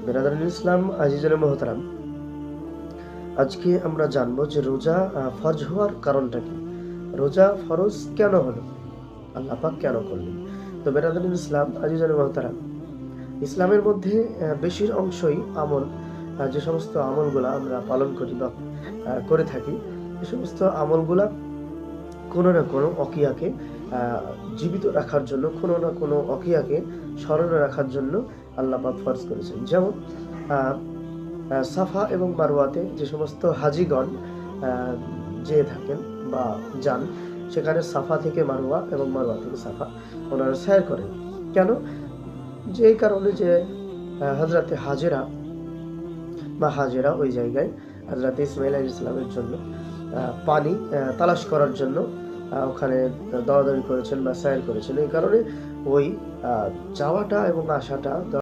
বিরাদরিন ইসলাম আজিজুল মোহতারাম, আজকে আমরা জানবো যে রোজা ফরজ হওয়ার কারণটা কি। রোজা ফরজ কেন হলো, আল্লাহ পাক কেন করলেন? তো বিরাদরিন ইসলাম আজিজুল মোহতারাম, ইসলামের মধ্যে বেশির অংশই আমল, যে সমস্ত আমলগুলা আমরা পালন করি বা করে থাকি, এই সমস্ত আমলগুলা কোনো না কোনো অকিয়াকে জীবিত রাখার জন্য, কোনো না কোনো অকিয়াকে স্মরণে রাখার জন্য আল্লাহ পাক ফরজ করেছেন। যেমন সাফা এবং মারওয়াতে যে সমস্ত হাজিগণ যেয়ে থাকেন বা যান, সেখানে সাফা থেকে মারওয়া এবং মারওয়া থেকে সাফা ওনারা সৈর করেন। কেন? যে এই কারণে যে হজরতে হাজেরা ওই জায়গায় হজরতে ইসমাইল আলাইহিস সালামের জন্য পানি তালাশ করার জন্য ওখানে দৌড়াদৌড়ি করেছেন বা সৈর করেছেন। এই কারণে ওই যাওয়াটা এবং আসাটা